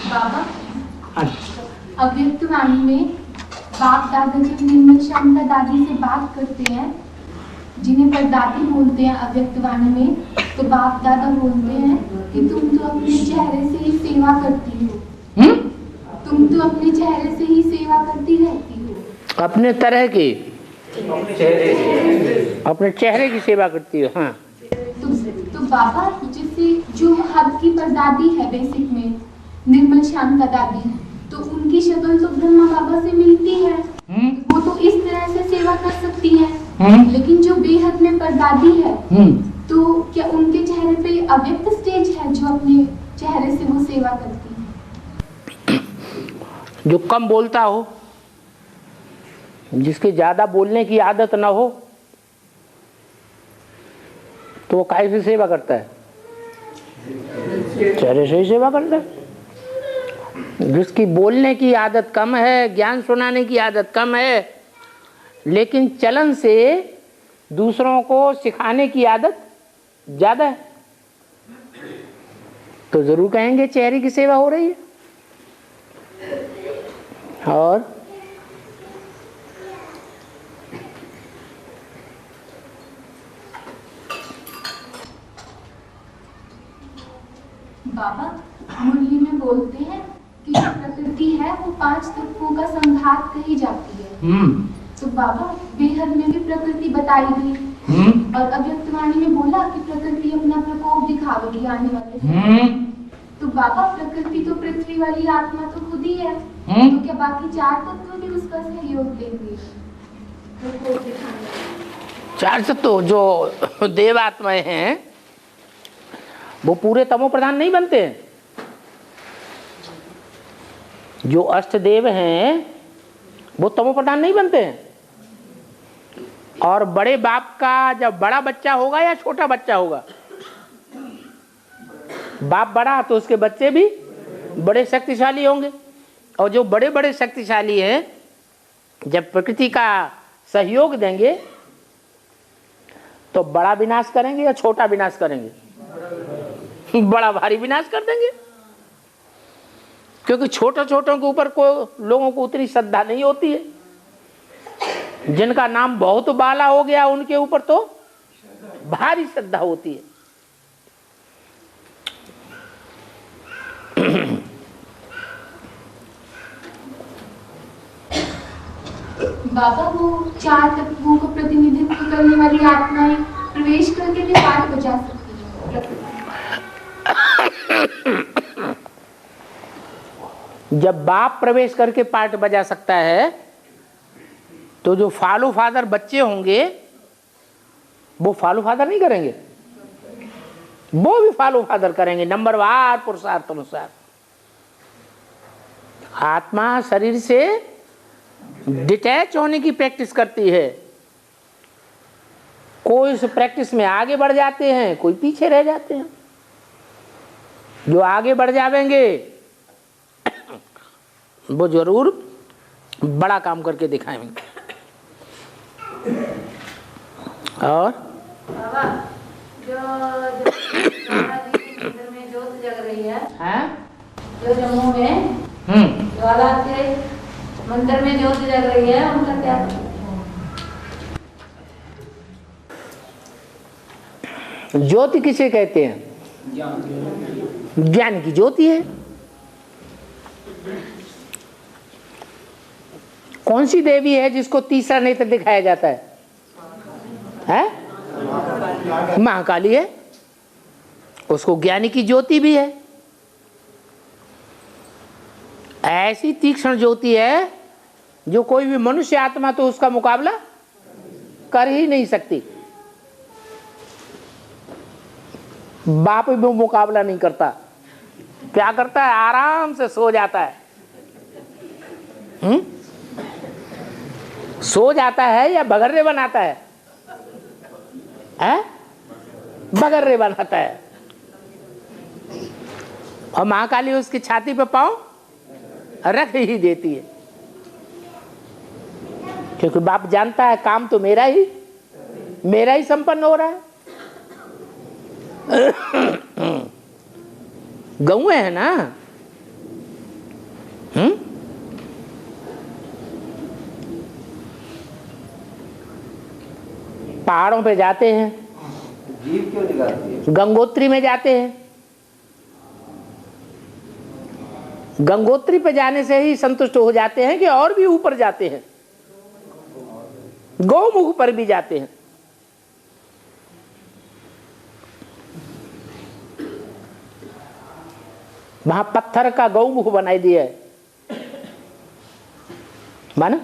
बाबा, अव्यक्त वाणी में बाप दादा जब निर्मल श्यामला दादी से बात करते हैं, जिन्हें परदादी बोलते हैं अव्यक्त वाणी में, तो बाप दादा बोलते हैं कि तुम तो अपने चेहरे से ही सेवा करती हो। तुम तो अपने चेहरे से ही सेवा करती रहती हो। अपने तरह की, अपने चेहरे की सेवा करती हो। हाँ, तो बाबा, जैसे जो हद की परदादी है बेसिक में, निर्मल श्याम का दादी, तो उनकी शक्ल तो ब्रह्मा बाबा से मिलती है। वो तो इस तरह से सेवा कर सकती है। लेकिन जो बेहद में परदादी है, तो क्या उनके चेहरे पे अव्यक्त स्टेज है जो अपने चेहरे से वो सेवा करती है? जो कम बोलता हो, जिसकी ज्यादा बोलने की आदत ना हो, तो वो काहे से सेवा करता है? चेहरे से ही सेवा करता है। जिसकी बोलने की आदत कम है, ज्ञान सुनाने की आदत कम है, लेकिन चलन से दूसरों को सिखाने की आदत ज्यादा है, तो जरूर कहेंगे चेहरे की सेवा हो रही है। और बाबा, मुरली में बोलते हैं कि जो प्रकृति है वो 5 तत्वों का संघात कही जाती है। तो बाबा, बेहद में भी प्रकृति बताई गई, और अव्यक्त वाणी में बोला कि प्रकृति अपना प्रकोप दिखावेगी आने वाले समय। तो बाबा, प्रकृति तो पृथ्वी वाली आत्मा तो खुद ही है, तो क्या बाकी 4 तत्व भी उसका सहयोग देंगे प्रकोप दिखाने? 4 तत्व जो देव आत्माएं हैं वो पूरे तमो प्रधान नहीं बनते हैं। जो अष्ट देव हैं वो तमो प्रधान नहीं बनते हैं। और बड़े बाप का जब बड़ा बच्चा होगा या छोटा बच्चा होगा, बाप बड़ा तो उसके बच्चे भी बड़े शक्तिशाली होंगे। और जो बड़े बड़े शक्तिशाली हैं, जब प्रकृति का सहयोग देंगे तो बड़ा विनाश करेंगे या छोटा विनाश करेंगे? बड़ा भारी विनाश कर देंगे, क्योंकि छोटे छोटों के ऊपर को लोगों को उतनी श्रद्धा नहीं होती है। जिनका नाम बहुत बाला हो गया उनके ऊपर तो भारी श्रद्धा होती है। बाबा, वो 4 तत्वों को प्रतिनिधित्व करने वाली आत्माएं प्रवेश करके भी पाठ बजा सकती है। जब बाप प्रवेश करके पाठ बजा सकता है, तो जो फॉलो फादर बच्चे होंगे वो फॉलो फादर नहीं करेंगे, वो भी फॉलो फादर करेंगे नंबरवार पुरुषार्थ अनुसार। आत्मा शरीर से डिटैच होने की प्रैक्टिस करती है। कोई इस प्रैक्टिस में आगे बढ़ जाते हैं, कोई पीछे रह जाते हैं। जो आगे बढ़ जाएंगे वो जरूर बड़ा काम करके दिखाएंगे। और बाबा, जो मंदिर में ज्योत जग रही है, जो जम्मू में ज्वाला के मंदिर में ज्योत जग रही है, उनका क्या? ज्योति किसे कहते हैं? ज्ञान की ज्योति है। कौन सी देवी है जिसको तीसरा नेत्र दिखाया जाता है? महाकाली है। उसको ज्ञानी की ज्योति भी है। ऐसी तीक्ष्ण ज्योति है जो कोई भी मनुष्य आत्मा तो उसका मुकाबला कर ही नहीं सकती। बाप भी मुकाबला नहीं करता। क्या करता है? आराम से सो जाता है। सो जाता है या बगर्रे बनाता है? बगर्रे बनाता है। और महाकाली उसकी छाती पे पांव रख ही देती है, क्योंकि बाप जानता है काम तो मेरा ही संपन्न हो रहा है। गौएं है ना, पहाड़ों पे जाते हैं, जीव क्यों निकालती है? गंगोत्री में जाते हैं। गंगोत्री पे जाने से ही संतुष्ट हो जाते हैं कि और भी ऊपर जाते हैं, गौमुख पर भी जाते हैं। वहां पत्थर का गौमुख बनाई दिया है, माना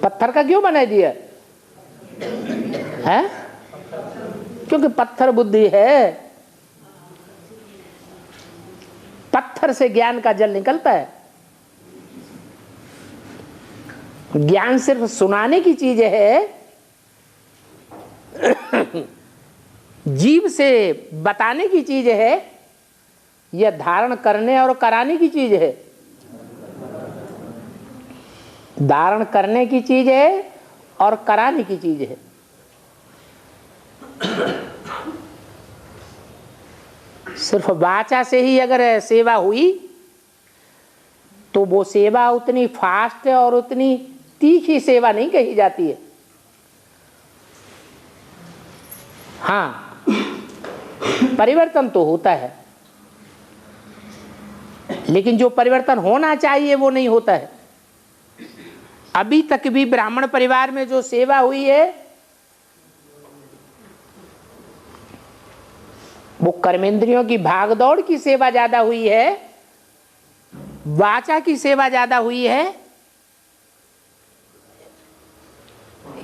पत्थर का क्यों बनाई दिया है? क्योंकि पत्थर बुद्धि है, पत्थर से ज्ञान का जल निकलता है। ज्ञान सिर्फ सुनाने की चीज है, जीव से बताने की चीज है, यह धारण करने और कराने की चीज है। धारण करने की चीज है और कराने की चीज है। सिर्फ वाचा से ही अगर सेवा हुई तो वो सेवा उतनी फास्ट और उतनी तीखी सेवा नहीं कही जाती है। हाँ, परिवर्तन तो होता है, लेकिन जो परिवर्तन होना चाहिए वो नहीं होता है। अभी तक भी ब्राह्मण परिवार में जो सेवा हुई है वो कर्मेंद्रियों की भागदौड़ की सेवा ज्यादा हुई है, वाचा की सेवा ज्यादा हुई है,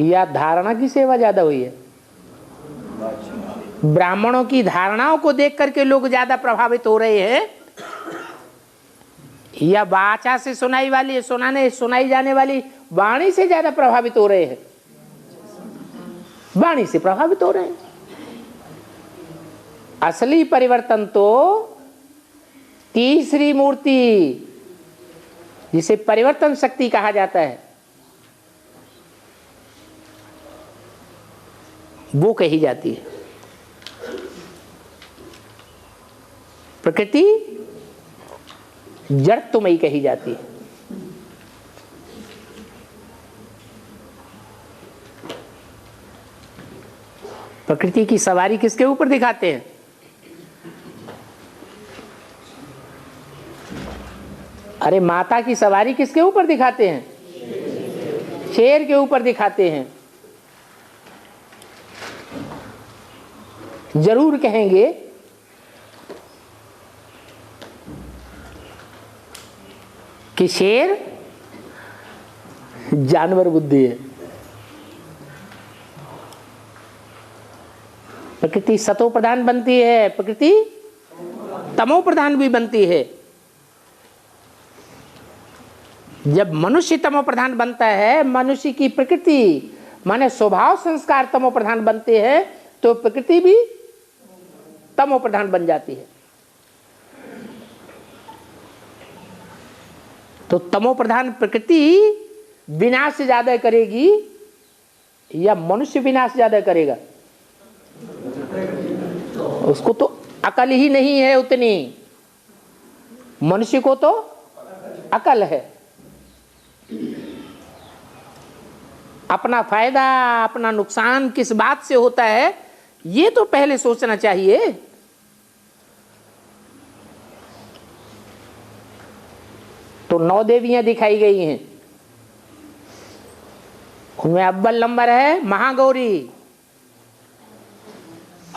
या धारणा की सेवा ज्यादा हुई है? ब्राह्मणों की धारणाओं को देख करके लोग ज्यादा प्रभावित हो रहे हैं, या वाचा से सुनाई जाने वाली वाणी से ज्यादा प्रभावित हो रहे हैं? वाणी से प्रभावित हो रहे हैं। असली परिवर्तन तो तीसरी मूर्ति, जिसे परिवर्तन शक्ति कहा जाता है, वो कही जाती है। प्रकृति जड़त्वमयी कही जाती है। प्रकृति की सवारी किसके ऊपर दिखाते हैं? अरे माता की सवारी किसके ऊपर दिखाते हैं? शेर के ऊपर दिखाते हैं। जरूर कहेंगे कि शेर जानवर बुद्धि है। प्रकृति सतो प्रधान बनती है, प्रकृति तमो प्रधान भी बनती है। जब मनुष्य तमो प्रधान बनता है, मनुष्य की प्रकृति माने स्वभाव संस्कार तमो प्रधान बनते हैं, तो प्रकृति भी तमो प्रधान बन जाती है। तो तमो प्रधान प्रकृति विनाश ज्यादा करेगी या मनुष्य विनाश ज्यादा करेगा? उसको तो अकल ही नहीं है उतनी, मनुष्य को तो अकल है। अपना फायदा अपना नुकसान किस बात से होता है ये तो पहले सोचना चाहिए। तो 9 देवियां दिखाई गई हैं, उनमें अव्वल नंबर है महागौरी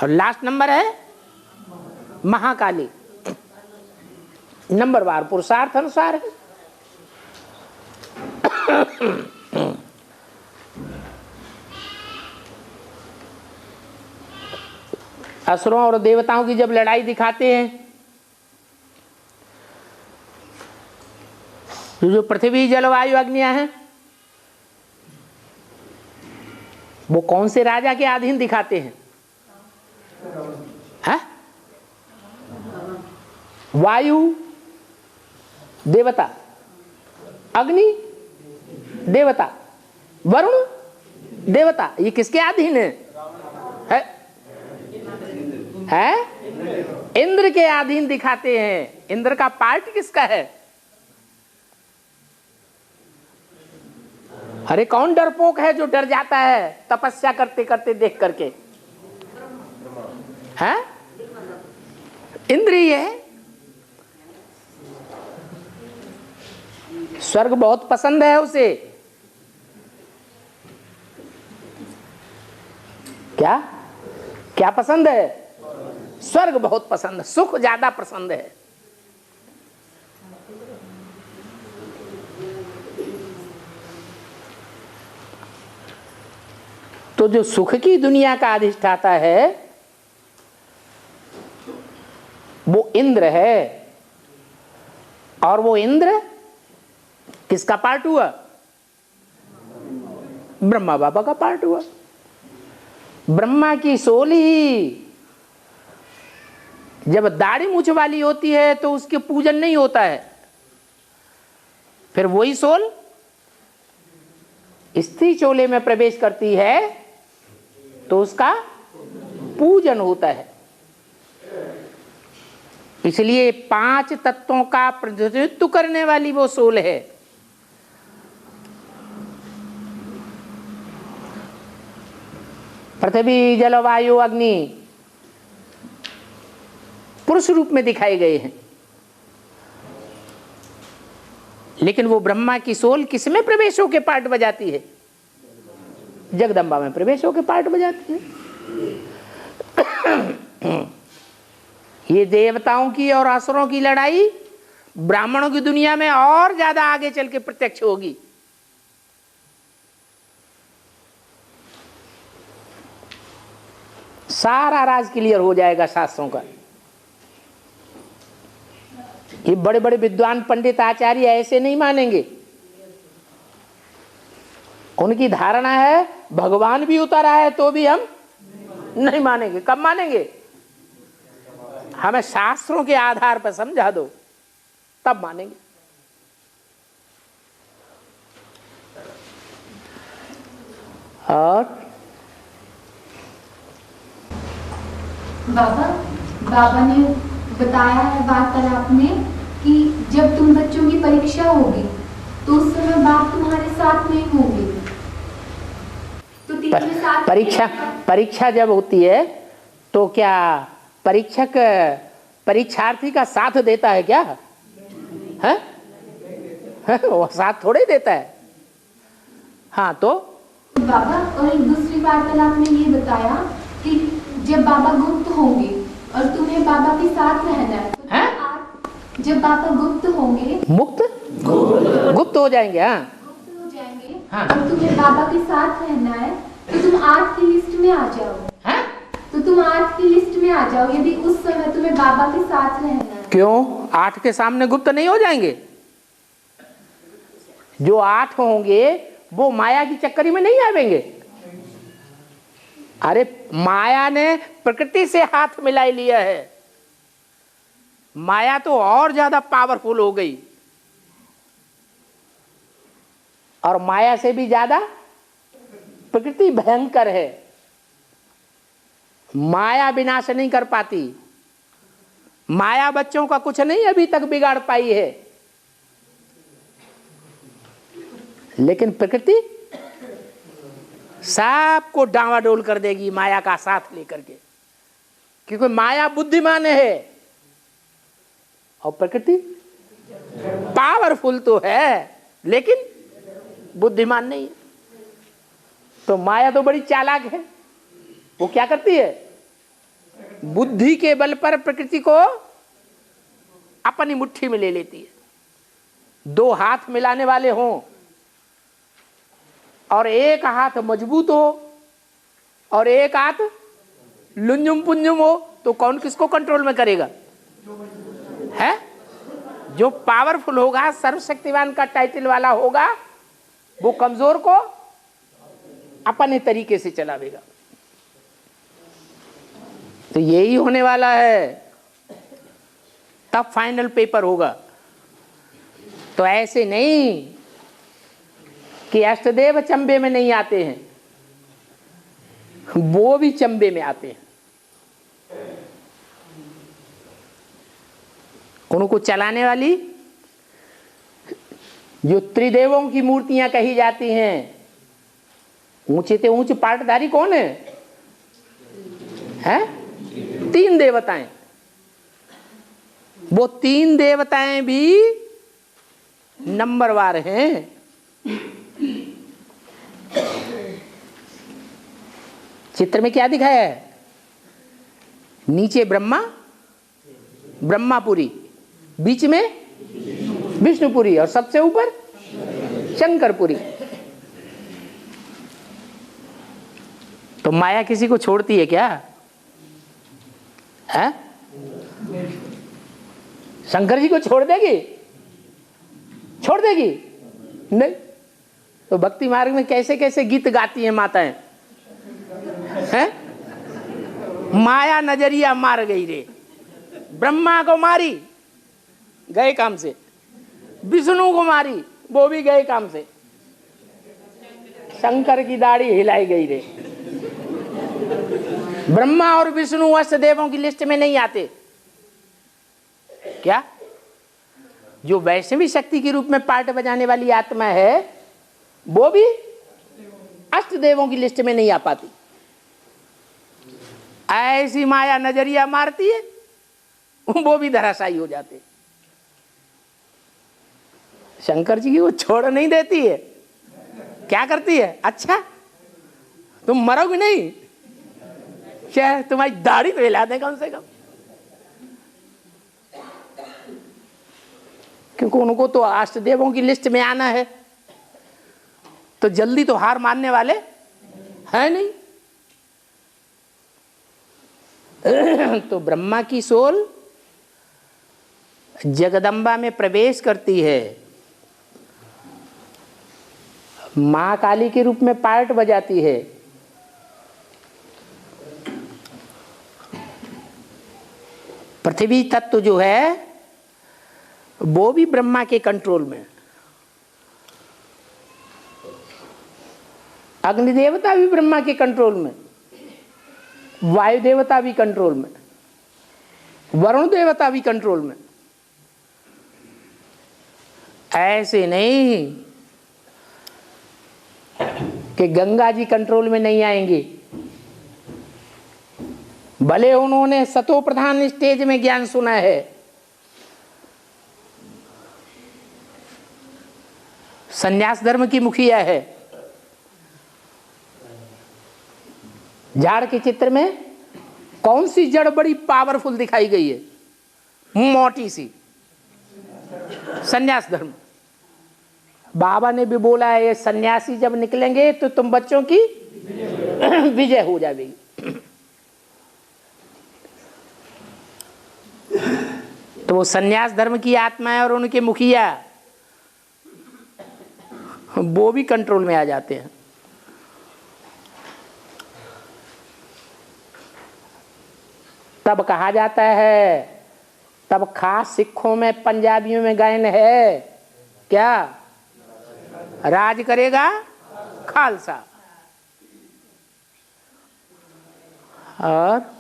और लास्ट नंबर है महाकाली। नंबरवार पुरुषार्थ अनुसार है। असुरों और देवताओं की जब लड़ाई दिखाते हैं, जो पृथ्वी जलवायु अग्नियां हैं वो कौन से राजा के अधीन दिखाते हैं? वायु देवता, अग्नि देवता, वरुण देवता, ये किसके अधीन है? इंद्र के अधीन दिखाते हैं। इंद्र का पार्ट किसका है? अरे कौन डरपोक है जो डर जाता है तपस्या करते करते देख करके? है इंद्रिय है। स्वर्ग बहुत पसंद है उसे। क्या क्या पसंद है? स्वर्ग बहुत पसंद है, सुख ज्यादा पसंद है। तो जो सुख की दुनिया का अधिष्ठाता है वो इंद्र है। और वो इंद्र किसका पार्ट हुआ? ब्रह्मा बाबा का पार्ट हुआ। ब्रह्मा की सोल ही जब दाढ़ी मूछ वाली होती है तो उसके पूजन नहीं होता है, फिर वही सोल स्त्री चोले में प्रवेश करती है तो उसका पूजन होता है। इसलिए 5 तत्वों का प्रतिनिधित्व करने वाली वो सोल है। पृथ्वी जल वायु अग्नि पुरुष रूप में दिखाए गए हैं, लेकिन वो ब्रह्मा की सोल किसमें प्रवेश होकर पार्ट बजाती है? जगदम्बा में प्रवेश होकर पार्ट बजाती है। ये देवताओं की और असुरों की लड़ाई ब्राह्मणों की दुनिया में और ज्यादा आगे चल के प्रत्यक्ष होगी। सारा राज क्लियर हो जाएगा शास्त्रों का। ये बड़े बड़े विद्वान पंडित आचार्य ऐसे नहीं मानेंगे। उनकी धारणा है भगवान भी उतारा है तो भी हम नहीं मानेंगे। कब मानेंगे? हमें शास्त्रों के आधार पर समझा दो तब मानेंगे। और बाबा ने बताया है वार्तालाप में कि जब तुम बच्चों की परीक्षा होगी तो उस समय बाप तुम्हारे साथ नहीं होंगे। तो तीसरे साथ परीक्षा जब होती है तो क्या परीक्षक परीक्षार्थी का साथ देता है क्या? है? वो साथ थोड़े देता है। हाँ तो बाबा और एक दूसरी वार्तालाप में ये बताया कि जब बाबा गुप्त होंगे और तुम्हें बाबा के साथ रहना है, तो जब बाबा गुप्त होंगे गुप्त हो जाएंगे। हाँ गुप्त हो जाएंगे। हाँ। और तुम्हें बाबा के साथ रहना है तो तुम 8 की लिस्ट में आ जाओ। हाँ? तो तुम 8 की लिस्ट में आ जाओ यदि उस समय तुम्हें बाबा के साथ रहना है। क्यों 8 के सामने गुप्त नहीं हो जाएंगे? जो 8 होंगे वो माया की चक्करी में नहीं आवेंगे। अरे माया ने प्रकृति से हाथ मिला लिया है। माया तो और ज्यादा पावरफुल हो गई और माया से भी ज्यादा प्रकृति भयंकर है। माया विनाश नहीं कर पाती। माया बच्चों का कुछ नहीं अभी तक बिगाड़ पाई है, लेकिन प्रकृति सबको डांवाडोल कर देगी माया का साथ लेकर के, क्योंकि माया बुद्धिमान है और प्रकृति पावरफुल तो है लेकिन बुद्धिमान नहीं है। तो माया तो बड़ी चालाक है। वो क्या करती है? बुद्धि के बल पर प्रकृति को अपनी मुट्ठी में ले लेती है। 2 हाथ मिलाने वाले हों और एक हाथ मजबूत हो और एक हाथ लुंजुम पुंजुम हो तो कौन किसको कंट्रोल में करेगा? है जो पावरफुल होगा, सर्वशक्तिवान का टाइटल वाला होगा, वो कमजोर को अपने तरीके से चलावेगा। तो यही होने वाला है। तब फाइनल पेपर होगा। तो ऐसे नहीं कि अष्टदेव चंबे में नहीं आते हैं, वो भी चंबे में आते हैं। उनको चलाने वाली जो त्रिदेवों की मूर्तियां कही जाती हैं, ऊंचे से ऊंचे पाटधारी कौन है? हैं? 3 देवताएं। वो 3 देवताएं भी नंबरवार हैं। चित्र में क्या दिखाया है? नीचे ब्रह्मा, ब्रह्मापुरी, बीच में विष्णुपुरी और सबसे ऊपर शंकरपुरी। तो माया किसी को छोड़ती है क्या? है? शंकर जी को छोड़ देगी? छोड़ देगी? नहीं। तो भक्ति मार्ग में कैसे कैसे गीत गाती हैं माताएं, हैं? माया नजरिया मार गई रे, ब्रह्मा को मारी, गए काम से, विष्णु को मारी, वो भी गए काम से, शंकर की दाढ़ी हिलाई गई रे। ब्रह्मा और विष्णु अष्ट देवों की लिस्ट में नहीं आते क्या? जो वैष्णवी शक्ति के रूप में पार्ट बजाने वाली आत्मा है वो भी अष्ट देवों की लिस्ट में नहीं आ पाती। ऐसी माया नजरिया मारती है, वो भी धराशायी हो जाते। शंकर जी की वो छोड़ नहीं देती है। क्या करती है? अच्छा तुम मरोगे नहीं क्या? तुम्हारी दाढ़ी तो हिला दे कम से कम, क्योंकि उनको तो अष्ट देवों की लिस्ट में आना है, तो जल्दी तो हार मानने वाले है नहीं। तो ब्रह्मा की सोल जगदम्बा में प्रवेश करती है, मां काली के रूप में पार्ट बजाती है। पृथ्वी तत्व जो है वो भी ब्रह्मा के कंट्रोल में, अग्नि देवता भी ब्रह्मा के कंट्रोल में, वायु देवता भी कंट्रोल में, वरुण देवता भी कंट्रोल में। ऐसे नहीं कि गंगा जी कंट्रोल में नहीं आएंगे। भले उन्होंने सतो प्रधान स्टेज में ज्ञान सुना है, संन्यास धर्म की मुखिया है, झाड़ के चित्र में कौन सी जड़ बड़ी पावरफुल दिखाई गई है? मोटी सी, संन्यास धर्म। बाबा ने भी बोला है ये सन्यासी जब निकलेंगे तो तुम बच्चों की विजय हो जाएगी। तो वो सन्यास धर्म की आत्मा है और उनके मुखिया वो भी कंट्रोल में आ जाते हैं। तब कहा जाता है, तब खास सिखों में पंजाबियों में गायन है क्या? राज करेगा खालसा। और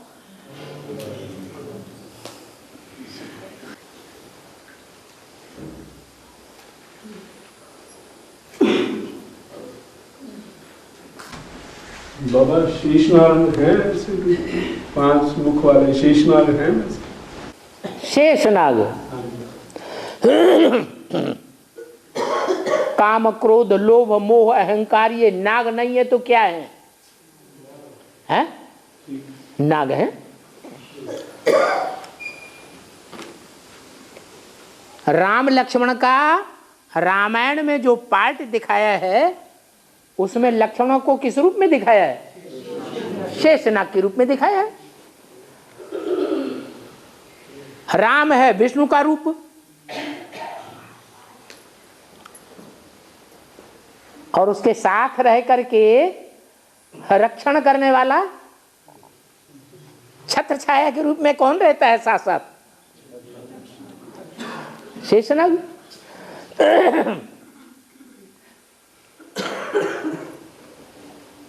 बाबा शेषनाग है ऐसे भी? 5 मुख वाले शेषनाग हैं? शेषनाग काम क्रोध लोभ मोह अहंकार, ये नाग नहीं है तो क्या है? हैं? नाग है। राम लक्ष्मण का रामायण में जो पार्ट दिखाया है उसमें लक्ष्मणों को किस रूप में दिखाया है? शेषनाग के रूप में दिखाया है। राम है विष्णु का रूप, और उसके साथ रह करके रक्षण करने वाला छत्र छाया के रूप में कौन रहता है साथ साथ? शेषनाग।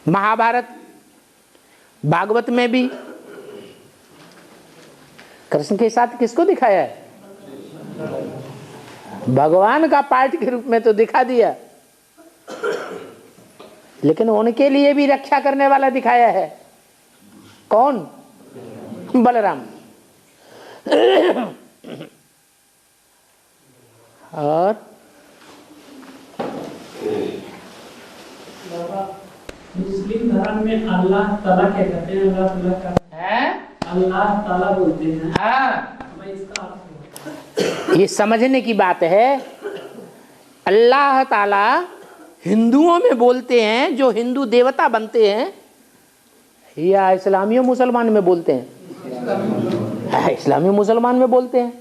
महाभारत भागवत में भी कृष्ण के साथ किसको दिखाया है? भगवान का पार्ट के रूप में तो दिखा दिया। लेकिन उनके लिए भी रक्षा करने वाला दिखाया है। कौन? बलराम। और मुस्लिम धर्म में अल्लाह ताला क्या कहते हैं? अल्लाह ताला का है, अल्लाह ताला बोलते हैं। हाँ, मैं इसका अर्थ ये समझने की बात है। अल्लाह ताला हिंदुओं में बोलते हैं, जो हिंदू देवता बनते हैं, या इस्लामी मुसलमान में बोलते हैं? इस्लामी मुसलमान में बोलते हैं।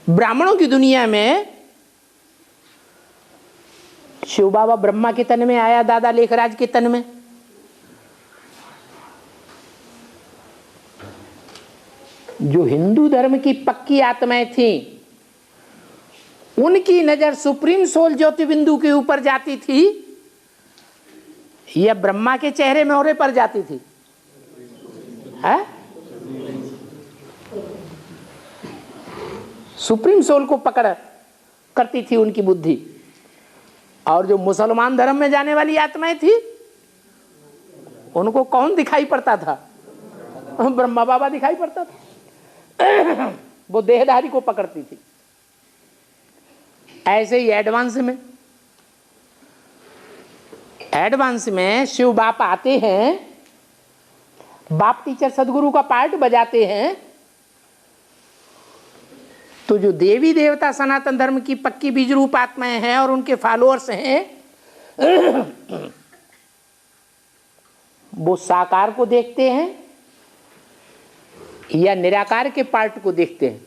ब्राह्मणों की दुनिया में शिव बाबा ब्रह्मा के तन में आया, दादा लेखराज के तन में। जो हिंदू धर्म की पक्की आत्माएं थी, उनकी नजर सुप्रीम सोल ज्योति बिंदु के ऊपर जाती थी या ब्रह्मा के चेहरे में होरे पर जाती थी? है? सुप्रीम सोल को पकड़ करती थी उनकी बुद्धि। और जो मुसलमान धर्म में जाने वाली आत्माएं थी, उनको कौन दिखाई पड़ता था? ब्रह्मा बाबा दिखाई पड़ता था। वो देहधारी को पकड़ती थी। ऐसे ही एडवांस में शिव बाप आते हैं, बाप टीचर सदगुरु का पार्ट बजाते हैं, तो जो देवी देवता सनातन धर्म की पक्की बीज रूप आत्माएं हैं और उनके फॉलोअर्स हैं, वो साकार को देखते हैं या निराकार के पार्ट को देखते हैं?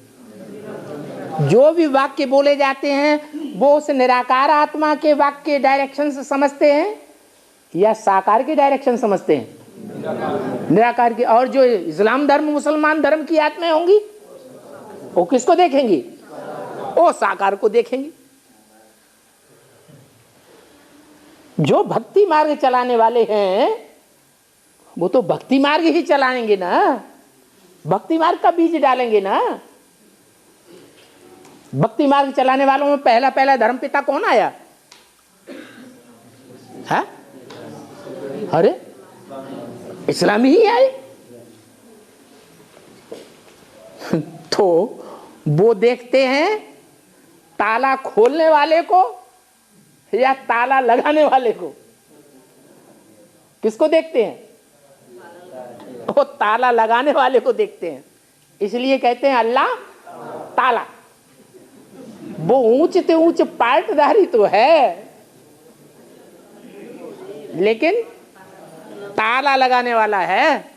जो भी वाक्य बोले जाते हैं वो उस निराकार आत्मा के वाक्य के डायरेक्शन से समझते हैं या साकार के डायरेक्शन समझते हैं? निराकार की। और जो इस्लाम धर्म मुसलमान धर्म की आत्माएं होंगी, वो किसको देखेंगी? वो साकार को देखेंगी। जो भक्ति मार्ग चलाने वाले हैं, वो तो भक्ति मार्ग ही चलाएंगे ना, भक्ति मार्ग का बीज डालेंगे ना। भक्ति मार्ग चलाने वालों में पहला धर्म पिता कौन आया है? अरे इस्लामी ही आए। तो वो देखते हैं ताला खोलने वाले को या ताला लगाने वाले को? किसको देखते हैं? वो ताला लगाने वाले को देखते हैं। इसलिए कहते हैं अल्लाह ताला। वो ऊंच से ऊंच पार्टधारी तो है, लेकिन ताला लगाने वाला है।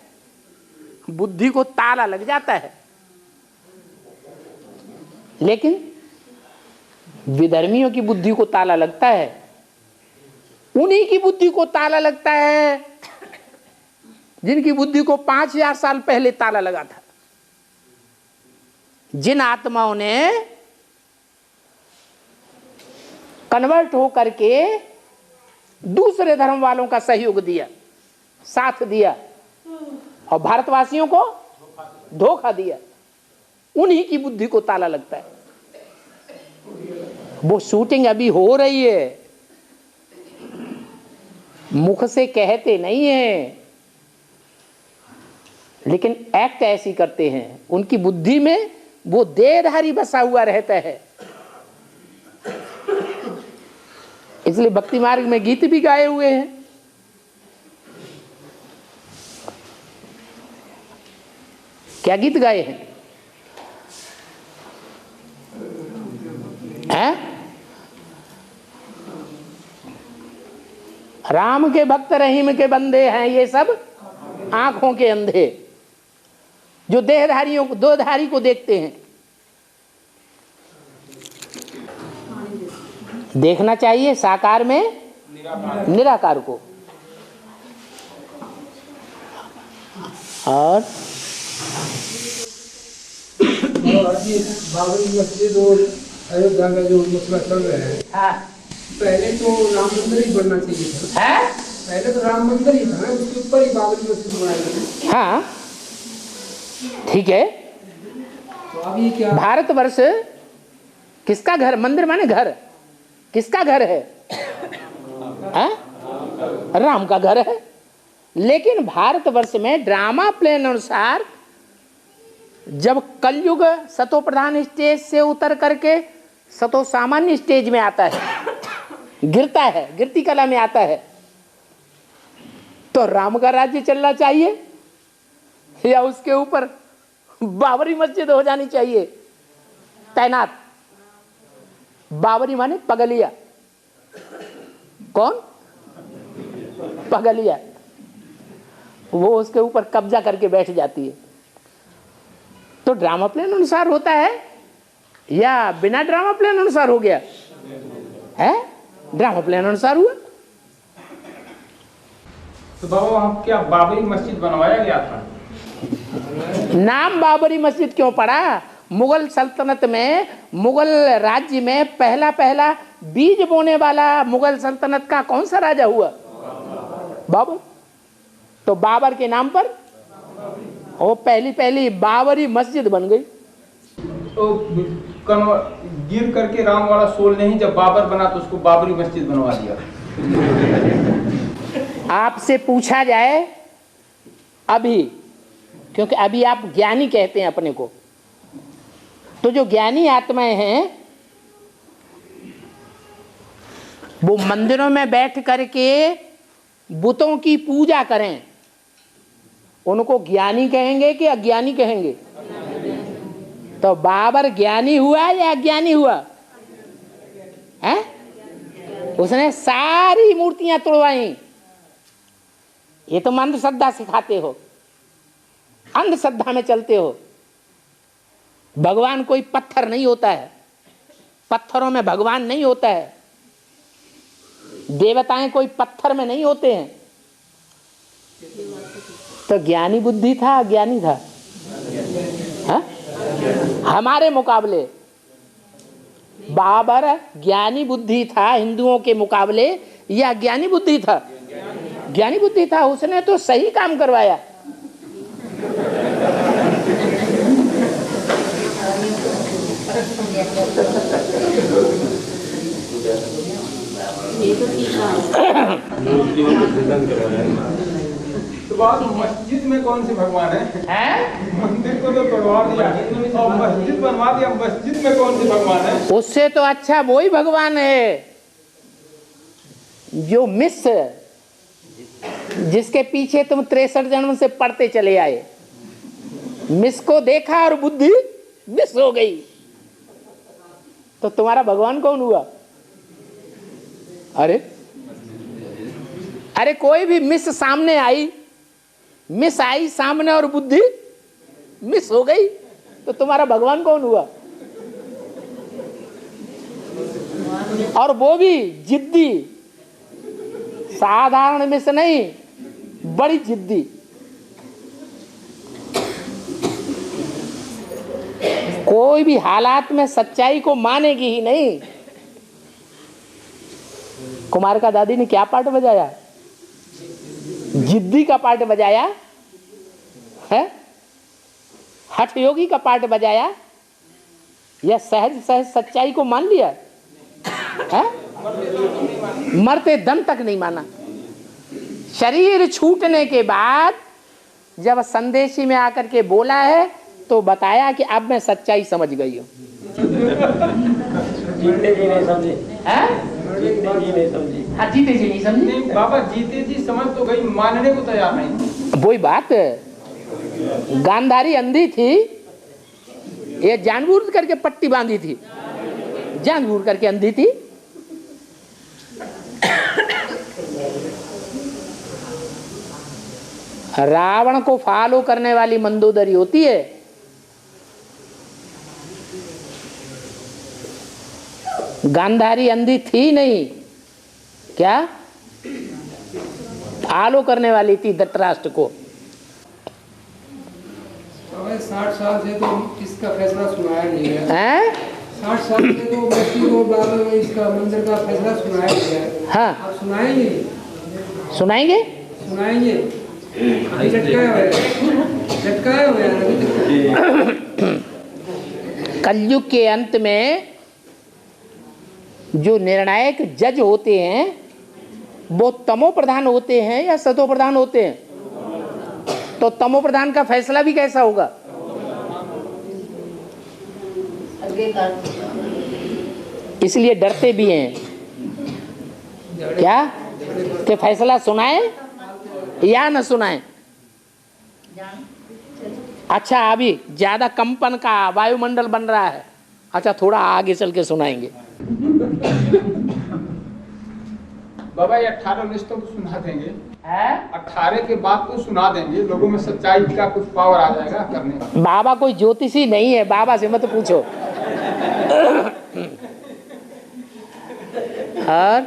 बुद्धि को ताला लग जाता है। लेकिन विधर्मियों की बुद्धि को ताला लगता है। उन्हीं की बुद्धि को ताला लगता है जिनकी बुद्धि को 5000 साल पहले ताला लगा था। जिन आत्माओं ने कन्वर्ट हो करके दूसरे धर्म वालों का सहयोग दिया, साथ दिया और भारतवासियों को धोखा दिया, उन्हीं की बुद्धि को ताला लगता है। वो शूटिंग अभी हो रही है, मुख से कहते नहीं है, लेकिन एक्ट ऐसी करते हैं। उनकी बुद्धि में वो देहधारी बसा हुआ रहता है। इसलिए भक्ति मार्ग में गीत भी गाए हुए हैं। क्या गीत गाए हैं? राम के भक्त रहीम के बंदे हैं ये सब आंखों के अंधे, जो देहधारियों को, दो धारी को देखते हैं। देखना चाहिए साकार में निराकार को। और बाबरी मस्जिद और अयोध्या का जो मसला चल रहा है, हाँ, पहले तो राम मंदिर ही बनना चाहिए था। है? पहले तो राम मंदिर ही था, उसके ऊपर ही बाबरी मस्जिद बनाई गई। हाँ ठीक है। तो अब ये क्या? भारतवर्ष किसका घर? मंदिर माने घर। किसका घर है? राम का घर है। लेकिन भारतवर्ष में ड्रामा प्लेन अनुसार जब कलयुग सतो प्रधान स्टेज से उतर करके सतो सामान्य स्टेज में आता है, गिरता है, गिरती कला में आता है, तो राम का राज्य चलना चाहिए या उसके ऊपर बाबरी मस्जिद हो जानी चाहिए तैनात? बाबरी माने पगलिया। कौन? पगलिया। वो उसके ऊपर कब्जा करके बैठ जाती है। तो ड्रामा प्लेन अनुसार होता है या बिना ड्रामा प्लेन अनुसार हो गया है? ड्रामा प्लेन अनुसार हुआ। तो बाबा वहां क्या बाबरी मस्जिद बनवाया गया था? नाम बाबरी मस्जिद क्यों पड़ा? मुगल सल्तनत में, मुगल राज्य में पहला बीज बोने वाला मुगल सल्तनत का कौन सा राजा हुआ? बाबर। तो बाबर के नाम पर वो पहली बाबरी मस्जिद बन गई। तो गिर करके राम वाला सोल नहीं, जब बाबर बना तो उसको बाबरी मस्जिद बनवा दिया। आपसे पूछा जाए अभी, क्योंकि अभी आप ज्ञानी कहते हैं अपने को, तो जो ज्ञानी आत्माएं हैं वो मंदिरों में बैठ करके बुतों की पूजा करें, उनको ज्ञानी कहेंगे कि अज्ञानी कहेंगे? तो बाबर ज्ञानी हुआ या अज्ञानी हुआ है? उसने सारी मूर्तियां तोड़वाई। ये तुम अंधश्रद्धा सिखाते हो, अंधश्रद्धा में चलते हो। भगवान कोई पत्थर नहीं होता है, पत्थरों में भगवान नहीं होता है, देवताएं कोई पत्थर में नहीं होते हैं। तो ज्ञानी बुद्धि था, अज्ञानी था? हा? हमारे मुकाबले बाबर ज्ञानी बुद्धि था हिंदुओं के मुकाबले, या ज्ञानी बुद्धि था? ज्ञानी बुद्धि था। उसने तो सही काम करवाया। तो बात मस्जिद में कौन से भगवान है? मंदिर को तो तोड़वा दिया और मस्जिद बनवा दिया, मस्जिद में कौन से भगवान है? उससे तो अच्छा वही भगवान है जो मिस, जिसके पीछे तुम 63 जन्म से पढ़ते चले आए। मिस को देखा और बुद्धि मिस हो गई, तो तुम्हारा भगवान कौन हुआ? अरे कोई भी मिस सामने आई, मिस आई सामने और बुद्धि मिस हो गई, तो तुम्हारा भगवान कौन हुआ? और वो भी जिद्दी, साधारण मिस नहीं, बड़ी जिद्दी। कोई भी हालात में सच्चाई को मानेगी ही नहीं। कुमार का दादी ने क्या पार्ट बजाया? जिद्दी का पार्ट बजाया है, हठ योगी का पार्ट बजाया, या सहज सहज सच्चाई को मान लिया है? मरते दम तक नहीं माना। शरीर छूटने के बाद जब संदेशी में आकर के बोला है तो बताया कि अब मैं सच्चाई समझ गई हूँ। जीते जी नहीं समझे। जीते जी नहीं समझे। हाँ, जीते जी नहीं समझे। नहीं बाबा, जीते जी समझ तो गई, मानने को तैयार नहीं। वही बात, गांधारी अंधी थी, ये जानबूझ करके पट्टी बांधी थी, जानबूझ करके अंधी थी। रावण को फॉलो करने वाली मंदोदरी होती है। गांधारी अंधी थी नहीं, क्या फॉलो करने वाली थी धृतराष्ट्र को। 60 साल से तो इसका फैसला सुनाया नहीं है। 60 साल से तो मस्जिद और बाबर में इसका मंदिर का फैसला सुनाया गया है। हाँ, आप सुनाएंगे? सुनाएंगे। अभी लटकाया हुआ है। कलयुग के अंत में जो निर्णायक जज होते हैं वो तमो प्रधान होते हैं या सतो प्रधान होते हैं? तो तमो प्रधान का फैसला भी कैसा होगा? इसलिए डरते भी हैं क्या कि फैसला सुनाए या न सुनाए। अच्छा, अभी ज्यादा कंपन का वायुमंडल बन रहा है, अच्छा थोड़ा आगे चल के सुनाएंगे। बाबा ये 18 निष्ठों को सुना देंगे, 18 के बाद को सुना देंगे, लोगों में सच्चाई का कुछ पावर आ जाएगा करने का। बाबा कोई ज्योतिषी नहीं है, बाबा से मत पूछो। और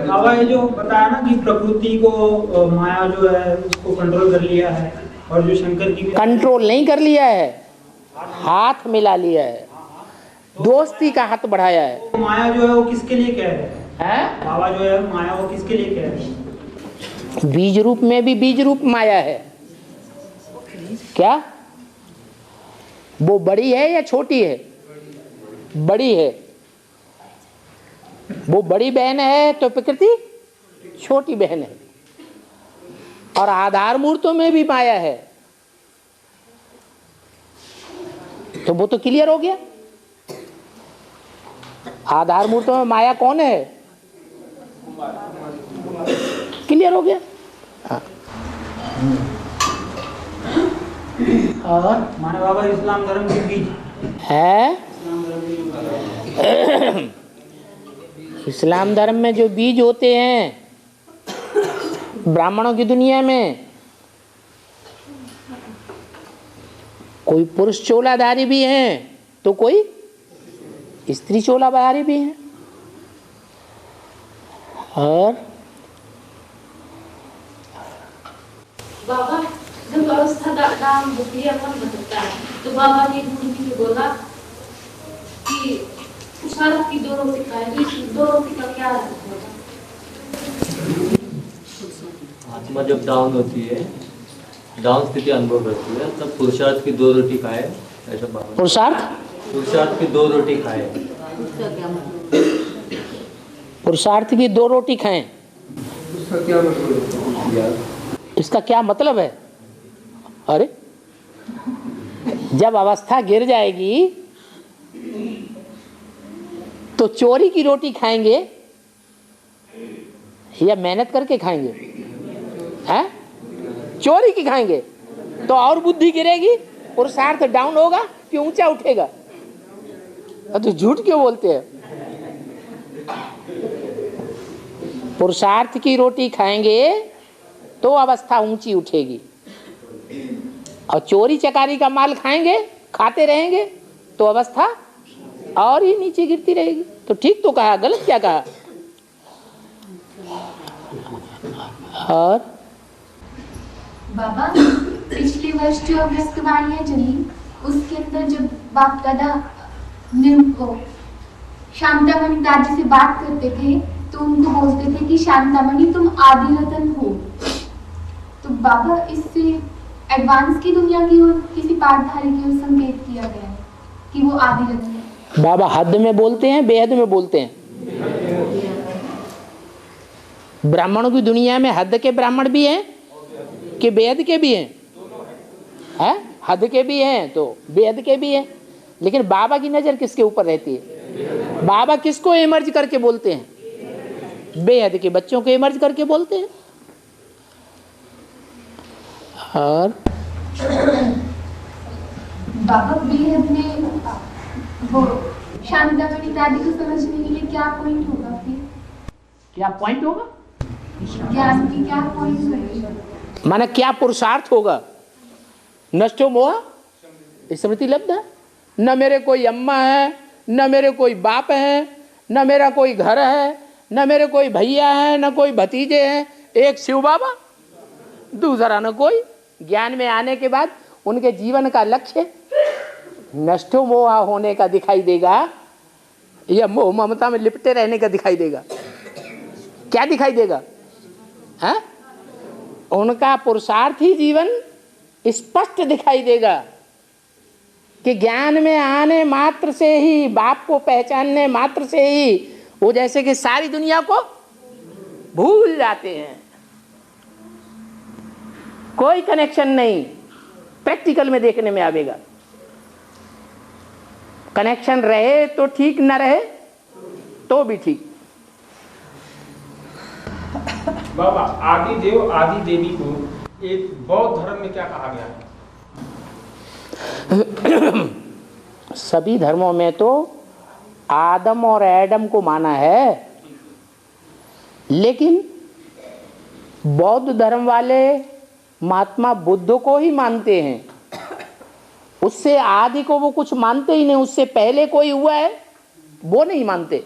बाबा ये जो बताया ना कि प्रकृति को माया जो है उसको कंट्रोल कर लिया है, और जो शंकर की कंट्रोल नहीं कर लिया है, हाथ मिला लिया है, दोस्ती का हाथ बढ़ाया है। माया जो है वो किसके लिए कह रहे हैं? बाबा जो है माया वो किसके लिए कह रहे हैं? बीज रूप में भी बीज रूप माया है क्या? वो बड़ी है या छोटी है? बड़ी है। वो बड़ी बहन है तो प्रकृति छोटी बहन है। और आधार मूर्तों में भी माया है, तो वो तो क्लियर हो गया। आधार मूर्तों में माया कौन है? क्लियर हो गया। हाँ। और माने बाबा इस्लाम धर्म के बीज है। इस्लाम धर्म में जो बीज होते हैं ब्राह्मणों की दुनिया में, कोई पुरुष चोलाधारी भी हैं तो कोई स्त्री चोलाधारी भी हैं। और बाबा जब अवस्था दाम होती है अपन बदलता है, तो बाबा ने गुरु जी बोला कि पुरुषार्थ की 2 रोटी खाएगी, 2 रोटी का क्या होगा? आत्मा जब डाउन होती है, डाउन स्थिति अनुभव करती है, तब पुरुषार्थ की 2 रोटी खाए, ऐसा बाबा। पुरुषार्थ की 2 रोटी खाए। पुरुषार्थ की 2 रोटी खाएं, इसका क्या मतलब है? अरे जब अवस्था गिर जाएगी तो चोरी की रोटी खाएंगे या मेहनत करके खाएंगे? हैं? चोरी की खाएंगे तो और बुद्धि गिरेगी, पुरुषार्थ डाउन होगा कि ऊंचा उठेगा? तो झूठ क्यों बोलते हैं? पुरुषार्थ की रोटी खाएंगे तो अवस्था ऊंची उठेगी, और चोरी चकारी का माल खाएंगे, खाते रहेंगे तो अवस्था और ही नीचे गिरती रहेगी। तो ठीक तो कहा, गलत क्या कहा? और बाबा पिछले वर्ष जो अभ्यस्तवाणियां चली उसके अंदर जब बाप दादा शांतामणि दादी से बात करते थे तो उनको बोलते थे कि शांतामणि तुम आदि रतन हो। तो बाबा इससे एडवांस की दुनिया की ओर किसी पाठधारी की ओर संकेत किया गया है कि वो आदि रतन है। बाबा हद में बोलते हैं, बेहद में बोलते हैं। ब्राह्मणों की दुनिया में हद के ब्राह्मण भी हैं कि बेहद के भी हैं? है? हद के भी हैं तो बेहद के भी हैं। लेकिन बाबा की नजर किसके ऊपर रहती है? बाबा किसको इमर्ज करके बोलते हैं? बेहद के बच्चों को इमर्ज करके बोलते हैं। और बाबा बेहद में वो शांतामणि दादी को समझने के लिए क्या पॉइंट होगा? फिर क्या पॉइंट होगा? ज्ञान की क्या पॉइंट होगा? माने क्या पुरुषार्थ होगा? नष्टो मोह स्मृति लब्ध। न मेरे कोई अम्मा है, न मेरे कोई बाप है, न मेरा कोई घर है, न मेरे कोई भैया है, न कोई भतीजे हैं, एक शिव बाबा, दूसरा न कोई। ज्ञान में आने के बाद उनके जीवन का लक्ष्य नष्टो मोह होने का दिखाई देगा या मोह ममता में लिपटे रहने का दिखाई देगा? क्या दिखाई देगा? है? उनका पुरुषार्थ ही जीवन स्पष्ट दिखाई देगा कि ज्ञान में आने मात्र से ही, बाप को पहचानने मात्र से ही वो जैसे कि सारी दुनिया को भूल जाते हैं, कोई कनेक्शन नहीं। प्रैक्टिकल में देखने में आवेगा। कनेक्शन रहे तो ठीक, न रहे तो भी ठीक। बाबा, आदि देव आदि देवी को एक बौद्ध धर्म में क्या कहा गया है? सभी धर्मों में तो आदम और एडम को माना है, लेकिन बौद्ध धर्म वाले महात्मा बुद्ध को ही मानते हैं। उससे आदि को वो कुछ मानते ही नहीं, उससे पहले कोई हुआ है वो नहीं मानते।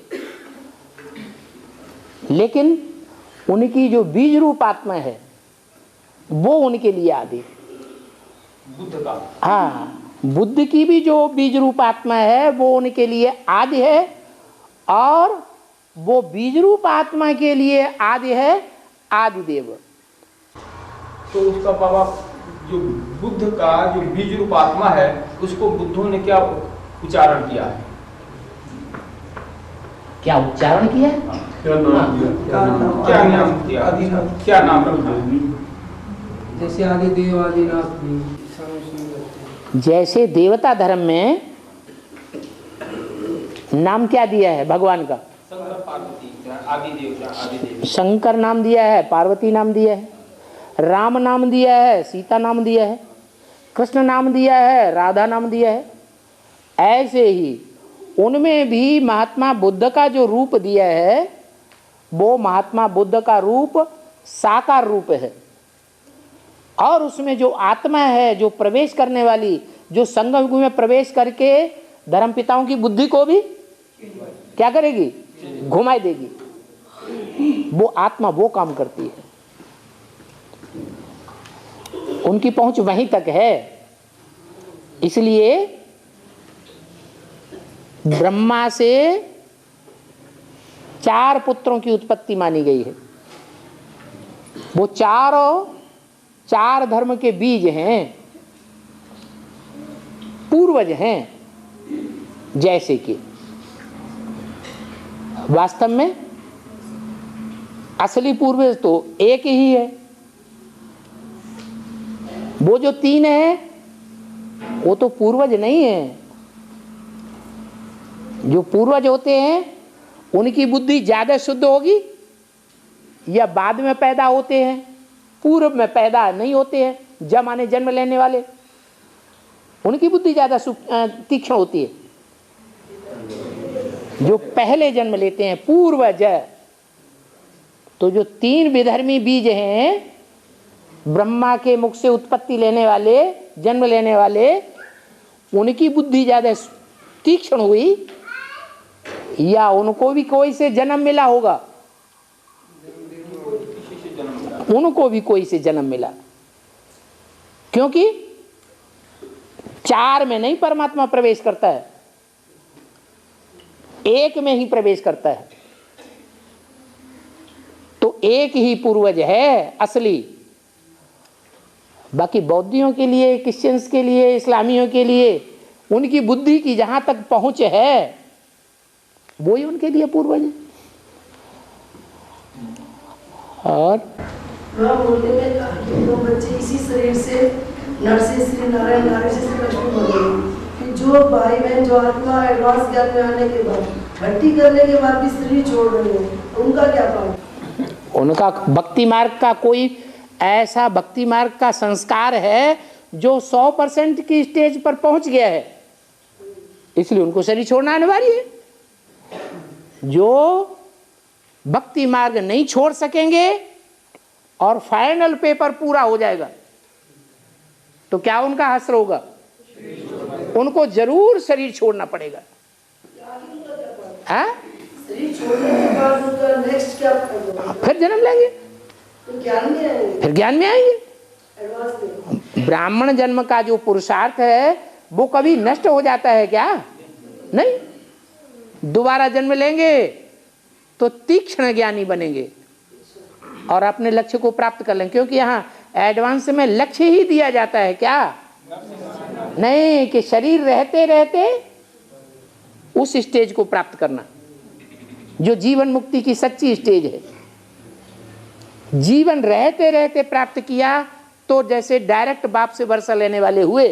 लेकिन उनकी जो बीज रूप आत्मा है वो उनके लिए आदि। बुद्ध का, हाँ, बुद्ध की भी जो बीज रूप आत्मा है वो उनके लिए आदि है, और वो बीज रूप आत्मा के लिए आदि है आदि देव। तो उसका बाबा जो बुद्ध का जो बीज रूप आत्मा है उसको बुद्धों ने क्या उच्चारण किया है? क्या उच्चारण किया? क्या नाम दिया? क्या नाम दिया? क्या नाम रखा? जैसे आदि देव आदिनाथ, जैसे देवता धर्म में नाम क्या दिया है भगवान का? शंकर पार्वती, आदि देव, आदि देवी। शंकर नाम दिया है, पार्वती नाम दिया है, राम नाम दिया है, सीता नाम दिया है, कृष्ण नाम दिया है, राधा नाम दिया है। ऐसे ही उनमें भी महात्मा बुद्ध का जो रूप दिया है वो महात्मा बुद्ध का रूप साकार रूप है, और उसमें जो आत्मा है जो प्रवेश करने वाली, जो संगम में प्रवेश करके धर्मपिताओं की बुद्धि को भी क्या करेगी? घुमाई देगी। वो आत्मा वो काम करती है, उनकी पहुंच वहीं तक है। इसलिए ब्रह्मा से 4 पुत्रों की उत्पत्ति मानी गई है। वो चारों 4 धर्म के बीज हैं, पूर्वज हैं। जैसे कि वास्तव में असली पूर्वज तो एक ही है। वो जो 3 है वो तो पूर्वज नहीं है। जो पूर्वज होते हैं उनकी बुद्धि ज्यादा शुद्ध होगी या बाद में पैदा होते हैं? पूर्व में पैदा नहीं होते हैं, जमाने जन्म लेने वाले, उनकी बुद्धि ज्यादा तीक्ष्ण होती है। जो पहले जन्म लेते हैं पूर्वज, तो जो 3 विधर्मी बीज हैं ब्रह्मा के मुख से उत्पत्ति लेने वाले, जन्म लेने वाले, उनकी बुद्धि ज्यादा तीक्ष्ण हुई, या उनको भी कोई से जन्म मिला होगा? उनको भी कोई से जन्म मिला, क्योंकि 4 में नहीं परमात्मा प्रवेश करता है, 1 में ही प्रवेश करता है। तो एक ही पूर्वज है असली। बाकी बौद्धियों के लिए, क्रिश्चियंस के लिए, इस्लामियों के लिए उनकी बुद्धि की जहां तक पहुंच है वो ही उनके लिए पूर्वज है। और बोलते में कहा कि 2 बच्चे इसी शरीर से नर से श्री नारायण, नारायण से श्री लक्ष्मी बने। जो भाई बहन जो आत्मा एडवांस ज्ञान में आने के बाद भक्ति करने के बाद भी शरीर छोड़ रहे हैं, उनका क्या पालन? उनका भक्ति मार्ग का कोई ऐसा भक्ति मार्ग का संस्कार है जो 100% की स्टेज पर पहुंच गया है, इसलिए उनको शरीर छोड़ना अनिवार्य है। जो भक्ति मार्ग नहीं छोड़ सकेंगे और फाइनल पेपर पूरा हो जाएगा तो क्या उनका हश्र होगा? उनको जरूर शरीर छोड़ना पड़ेगा। शरीर छोड़ने के बाद उनका नेक्स्ट क्या होगा? फिर जन्म लेंगे, तो ज्ञान में आएंगे, फिर ज्ञान में आएंगे। ब्राह्मण जन्म का जो पुरुषार्थ है वो कभी नष्ट हो जाता है क्या? नहीं, दोबारा जन्म लेंगे तो तीक्ष्ण ज्ञानी बनेंगे और अपने लक्ष्य को प्राप्त कर लेंगे। क्योंकि यहाँ एडवांस में लक्ष्य ही दिया जाता है क्या? नहीं कि शरीर रहते रहते उस स्टेज को प्राप्त करना जो जीवन मुक्ति की सच्ची स्टेज है। जीवन रहते रहते प्राप्त किया तो जैसे डायरेक्ट बाप से वर्षा लेने वाले हुए,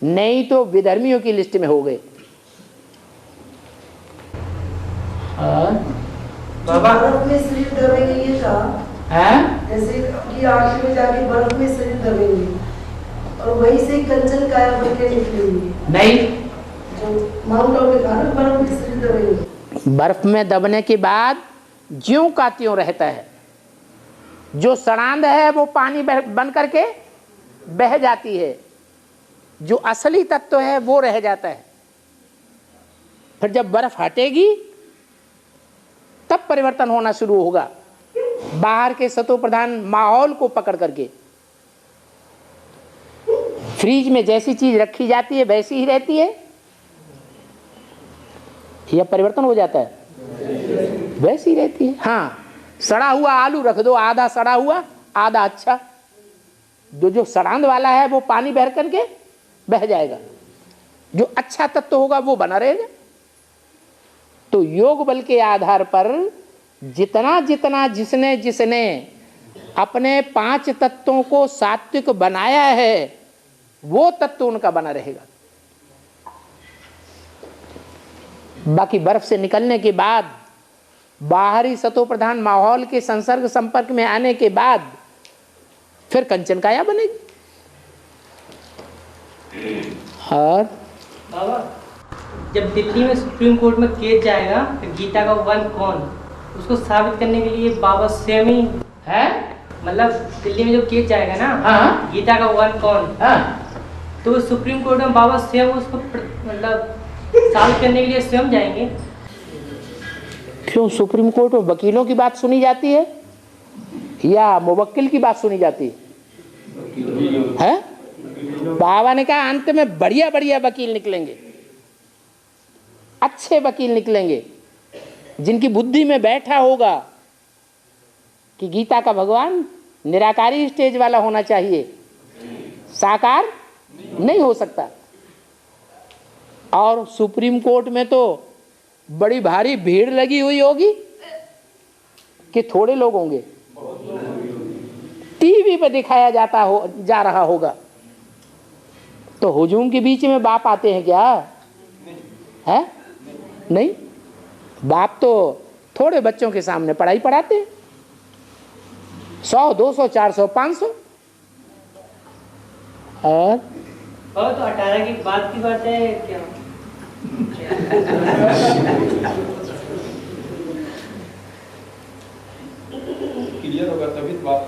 नहीं तो विधर्मियों की लिस्ट में हो गए। बाबा बर्फ में शरीर दबेंगे ये था, जैसे कि आखिर में जाके बर्फ में शरीर दबेंगे और वहीं से कंचन काया बन के निकलेंगे। नहीं, जो माउंट आबू में था ना, बर्फ में शरीर दबेंगे। बर्फ में दबने के बाद ज्यों का त्यों रहता है। जो सड़ांध है वो पानी बन करके बह जाती है, जो असली तत्व है वो रह जाता है। फिर जब बर्फ हटेगी तब परिवर्तन होना शुरू होगा, बाहर के सतो प्रधान माहौल को पकड़ करके। फ्रिज में जैसी चीज रखी जाती है वैसी ही रहती है या परिवर्तन हो जाता है? वैसी रहती है। हाँ, सड़ा हुआ आलू रख दो, आधा सड़ा हुआ आधा अच्छा, जो सड़ांध वाला है वो पानी बह करके बह जाएगा, जो अच्छा तत्व होगा वो बना रहेगा। तो योग बल के आधार पर जितना जितना जिसने जिसने अपने 5 तत्वों को सात्विक बनाया है वो तत्व उनका बना रहेगा। बाकी बर्फ से निकलने के बाद, बाहरी सतो प्रधान माहौल के संसर्ग संपर्क में आने के बाद फिर कंचन काया बनेगी। और बाबा, जब दिल्ली में सुप्रीम कोर्ट में केस जाएगा तो गीता का 1 कौन, उसको साबित करने के लिए बाबा स्वयं ही है। मतलब दिल्ली में जो केस जाएगा ना, हाँ? गीता का 1 कौन, हाँ? तो सुप्रीम कोर्ट में बाबा स्वयं उसको मतलब साबित करने के लिए स्वयं जाएंगे। क्यों सुप्रीम कोर्ट में वकीलों की बात सुनी जाती है या मुवक्किल की बात सुनी जाती है? बाबा ने कहा अंत में बढ़िया बढ़िया वकील निकलेंगे, अच्छे वकील निकलेंगे, जिनकी बुद्धि में बैठा होगा कि गीता का भगवान निराकारी स्टेज वाला होना चाहिए, साकार नहीं हो सकता। और सुप्रीम कोर्ट में तो बड़ी भारी भीड़ लगी हुई होगी कि थोड़े लोग होंगे, टीवी पे दिखाया जा रहा होगा। तो हुजूम के बीच में बाप आते हैं क्या? है नहीं, बाप तो थोड़े बच्चों के सामने पढ़ाई पढ़ाते हैं, 100, 200, 400, 500। और तो 18 की बात की बात है क्या?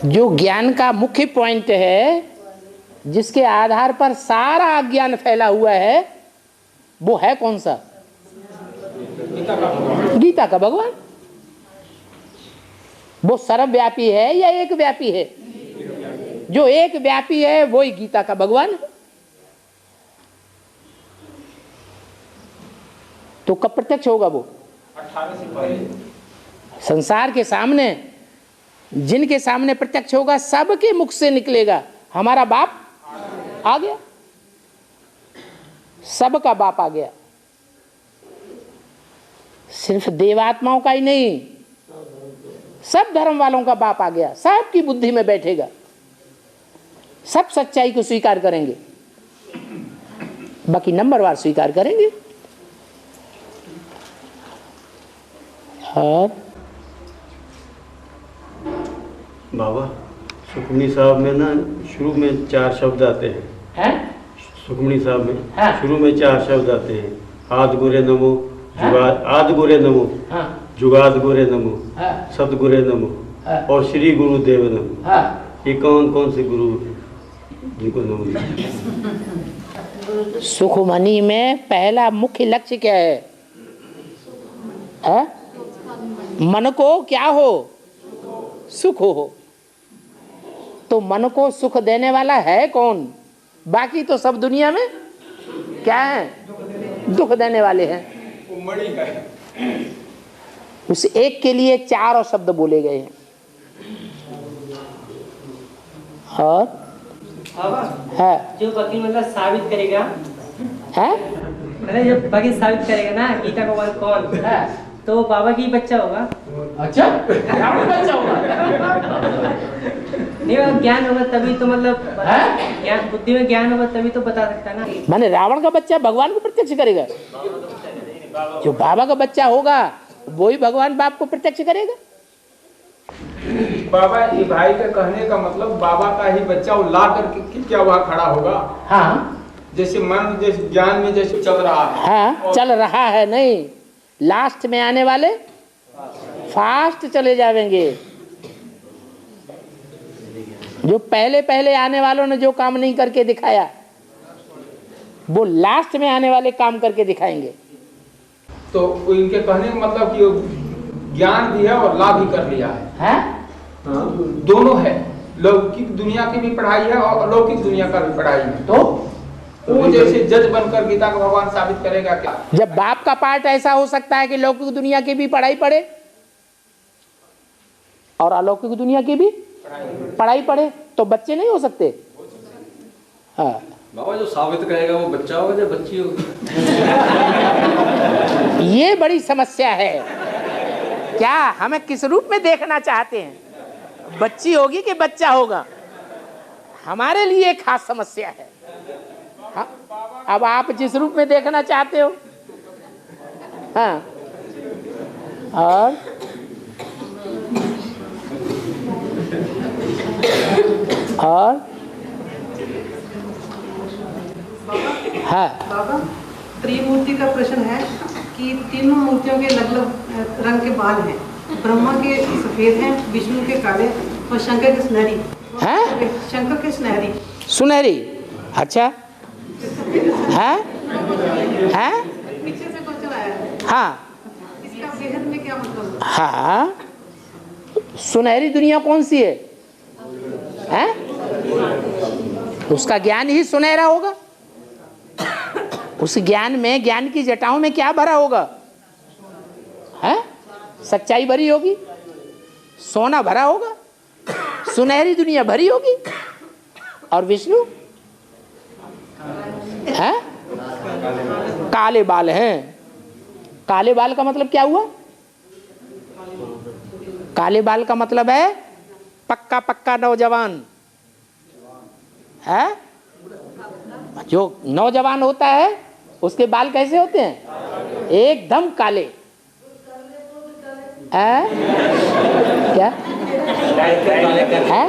जो ज्ञान का मुख्य पॉइंट है, जिसके आधार पर सारा अज्ञान फैला हुआ है, वो है कौन सा? गीता का भगवान। वो सर्वव्यापी है या एक व्यापी है? जो एक व्यापी है वही गीता का भगवान है। तो कब प्रत्यक्ष होगा वो? 18 से पहले। संसार के सामने, जिनके सामने प्रत्यक्ष होगा सबके मुख से निकलेगा हमारा बाप आ गया, सबका बाप आ गया। सिर्फ देवात्माओं का ही नहीं, सब धर्म वालों का बाप आ गया, सबकी बुद्धि में बैठेगा, सब सच्चाई को स्वीकार करेंगे, बाकी नंबरवार स्वीकार करेंगे। और बाबा, सुखमनी साहब में ना शुरू में 4 शब्द आते हैं। सुखमनी साहब में शुरू में 4 शब्द आते हैं। आद गुरे नमो, आद गुरे नमो, जुगाद गुरे नमो, सतगुरे नमो और श्री गुरुदेव नमो। ये कौन कौन से गुरु हैं जिनको नमो? सुखमनी में पहला मुख्य लक्ष्य क्या है? मन को क्या हो? सुख हो। तो मन को सुख देने वाला है कौन? बाकी तो सब दुनिया में क्या है? दुख देने वाले हैं। उस एक के लिए 4 शब्द बोले गए हैं। और है जो वकील मतलब साबित करेगा, है मतलब जो वकील साबित करेगा ना गीता का 1 कौन है, तो बाबा की बच्चा होगा। अच्छा, रावण बच्चा होगा? नहीं, अगर ज्ञान होगा तभी तो, मतलब ज्ञान, बुद्धि में ज्ञान होगा तभी तो बता सकता है ना। माने रावण का बच्चा भगवान को प्रत्यक्ष करेगा? जो बाबा का बच्चा होगा वही भगवान बाप को प्रत्यक्ष करेगा। बाबा, ये भाई का कहने का मतलब बाबा का ही बच्चा वो ला करके क्या वहाँ खड़ा होगा? हाँ, जैसे मन जैसे ज्ञान में जैसे चल रहा है। हाँ, चल रहा है नहीं, लास्ट में आने वाले फास्ट चले जाएंगे। जो पहले पहले आने वालों ने जो काम नहीं करके दिखाया वो लास्ट में आने वाले काम करके दिखाएंगे। तो इनके कहने का मतलब कि ज्ञान भी है और लाभ भी कर लिया है। हाँ, दोनों है। लौकिक दुनिया की भी पढ़ाई है और अलौकिक दुनिया का भी पढ़ाई है। तो वो जैसे जज बनकर गीता को भगवान साबित करेगा क्या? जब बाप का पार्ट ऐसा हो सकता है कि लौकिक दुनिया की भी पढ़ाई पढ़े और अलौकिक दुनिया की भी पढ़ाई पढ़े, तो बच्चे नहीं हो सकते? हाँ। बाबा, जो साबित करेगा वो बच्चा होगा या बच्ची होगी? ये बड़ी समस्या है। क्या हमें किस रूप में देखना चाहते हैं? बच्ची होगी कि बच्चा होगा? हमारे लिए एक खास समस्या है। हाँ, अब आप जिस रूप में देखना चाहते हो। हाँ, और हाँ, बाबा, त्रिमूर्ति का प्रश्न है कि तीनों मूर्तियों के अलग अलग रंग के बाल हैं। ब्रह्मा के सफेद हैं, विष्णु के काले और शंकर के सुनहरी। हैं? शंकर के सुनहरी। सुनहरी? अच्छा, है? हैं? पीछे से क्वेश्चन आया है। हाँ, इसका बेहद में क्या मतलब है? हाँ, सुनहरी दुनिया कौन सी है? हैं? उसका ज्ञान ही सुनहरा होगा। उस ज्ञान में, ज्ञान की जटाओं में क्या भरा होगा? है? सच्चाई भरी होगी, सोना भरा होगा, सुनहरी दुनिया भरी होगी। और विष्णु है? काले बाल हैं। काले बाल का मतलब क्या हुआ? काले बाल का मतलब है पक्का पक्का नौजवान है। जो नौजवान होता है उसके बाल कैसे होते हैं? एकदम काले। क्या है?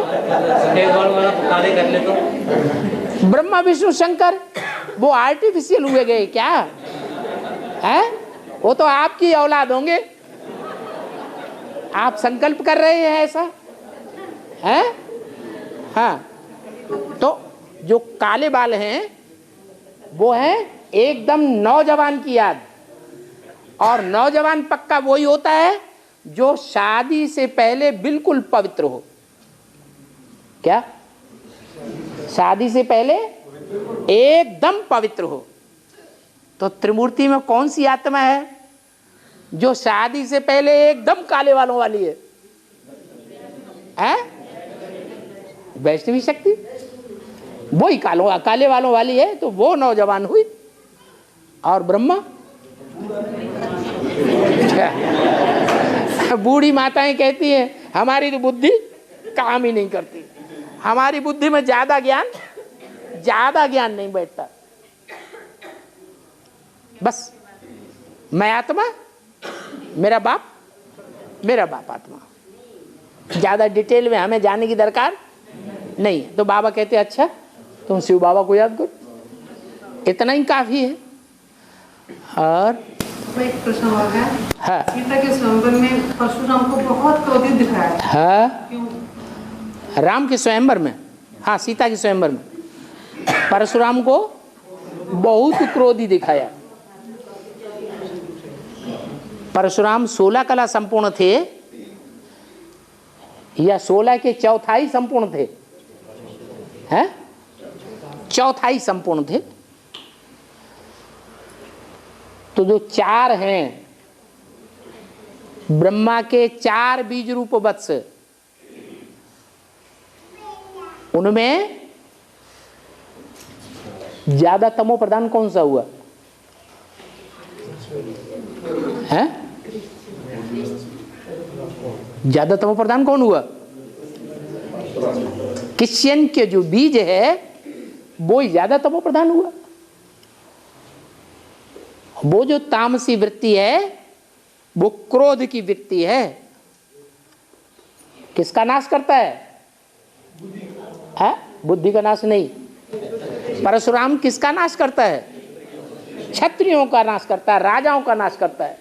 ब्रह्मा विष्णु शंकर वो आर्टिफिशियल हुए गए क्या है? वो तो आपकी औलाद होंगे। आप संकल्प कर रहे हैं ऐसा है? हाँ, तो जो काले बाल हैं वो है एकदम नौजवान की याद। और नौजवान पक्का वही होता है जो शादी से पहले बिल्कुल पवित्र हो। क्या? शादी से पहले एकदम पवित्र हो। तो त्रिमूर्ति में कौन सी आत्मा है जो शादी से पहले एकदम काले वालों वाली है? वैष्णवी शक्ति वही काले वालों वाली है, तो वो नौजवान हुई। और ब्रह्मा बूढ़ी माताएं कहती हैं हमारी तो बुद्धि काम ही नहीं करती, हमारी बुद्धि में ज्यादा ज्ञान नहीं बैठता। बस मैं आत्मा, मेरा बाप आत्मा। ज्यादा डिटेल में हमें जाने की दरकार नहीं। तो बाबा कहते अच्छा तुम शिव बाबा को याद करो, इतना ही काफी है। और एक प्रश्न और है। हाँ, गीता के स्वयंवर में परशुराम को बहुत क्रोधित दिखाया है। हाँ, क्यों? राम के स्वयंवर में, हाँ, सीता के स्वयंवर में परशुराम को बहुत क्रोधी दिखाया। परशुराम 16 कला संपूर्ण थे या 16 के चौथाई संपूर्ण थे? हैं? चौथाई संपूर्ण थे। तो जो 4 हैं ब्रह्मा के 4 बीज रूप वत्स, उनमें ज्यादा तमो प्रधान कौन सा हुआ है? ज्यादा तमो प्रधान कौन हुआ? क्रिश्चियन के जो बीज है वो ही ज्यादा तमो प्रधान हुआ। वो जो तामसी वृत्ति है वो क्रोध की वृत्ति है। किसका नाश करता है? बुद्धि का नाश नहीं। परशुराम किसका नाश करता है? क्षत्रियों का नाश करता है, राजाओं का नाश करता है।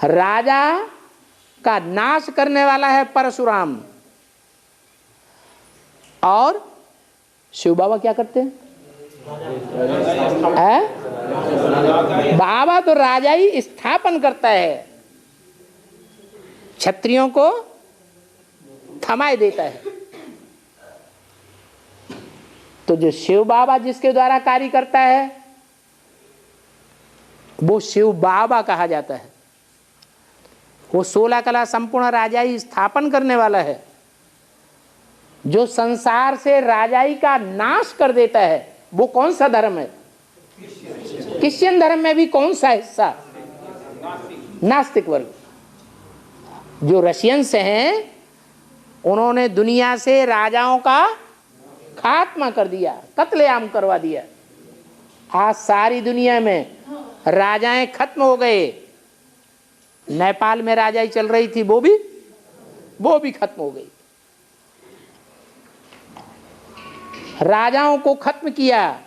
राजा का नाश करने वाला है परशुराम। और शिव बाबा क्या करते हैं? बाबा तो राजा ही स्थापन करता है, क्षत्रियों को थमाए देता है। तो जो शिव बाबा जिसके द्वारा कार्य करता है वो शिव बाबा कहा जाता है। वो 16 कला संपूर्ण राजाई स्थापन करने वाला है। जो संसार से राजाई का नाश कर देता है वो कौन सा धर्म है? क्रिश्चियन धर्म में भी कौन सा हिस्सा? नास्तिक वर्ग। जो रशियंस हैं उन्होंने दुनिया से राजाओं का खात्मा कर दिया, कत्लेआम करवा दिया। आज सारी दुनिया में राजाएं खत्म हो गए। नेपाल में राजाई चल रही थी, वो भी खत्म हो गई। राजाओं को खत्म किया।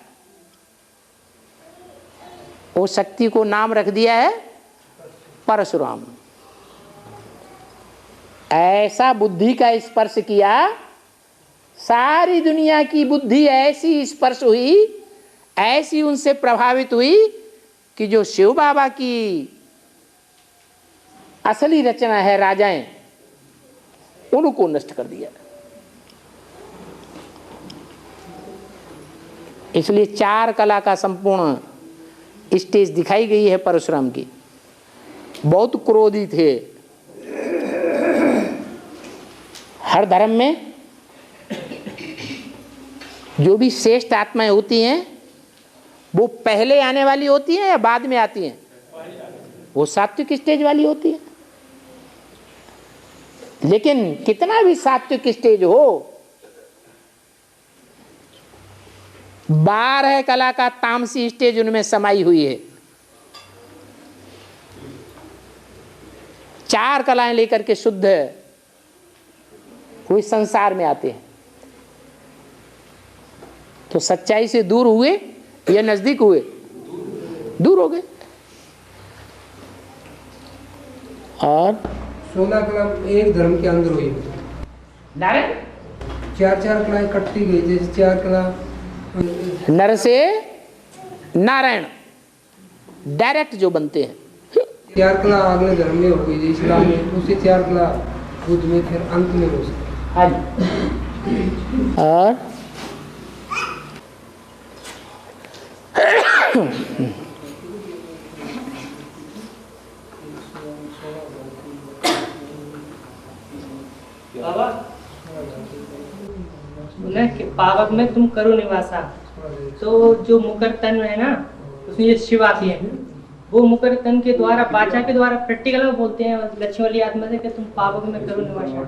वो शक्ति को नाम रख दिया है परशुराम। ऐसा बुद्धि का स्पर्श किया, सारी दुनिया की बुद्धि ऐसी स्पर्श हुई, ऐसी उनसे प्रभावित हुई कि जो शिव बाबा की असली रचना है राजाएं, उनको नष्ट कर दिया। इसलिए 4 कला का संपूर्ण स्टेज दिखाई गई है परशुराम की। बहुत क्रोधी थे। हर धर्म में जो भी श्रेष्ठ आत्माएं होती हैं वो पहले आने वाली होती हैं या बाद में आती हैं? वो सात्विक स्टेज वाली होती है। लेकिन कितना भी सात्विक स्टेज हो, 12 कला का तामसी स्टेज उनमें समाई हुई है। 4 कलाएं लेकर के शुद्ध कोई संसार में आते हैं। तो सच्चाई से दूर हुए या नजदीक हुए? दूर हो गए। और 16 कला एक धर्म के अंदर हुई। नारायण 4 कलाएं कटती गई। जैसे 4 कला नर से नारायण डायरेक्ट जो बनते हैं। 4 कला अगले धर्म में हो गई, इस्लाम में। उसे 4 कला बुद्ध में, फिर अंत में हो सकती। और बाबा बोले कि पावक में तुम करो निवासा। तो जो मुकर तन है ना, उसमें ये शिव आती है। वो मुकर तन के द्वारा, वाचा के द्वारा प्रैक्टिकल में बोलते हैं लक्ष्मी वाली आत्मा से कि तुम पावक में करो निवासा।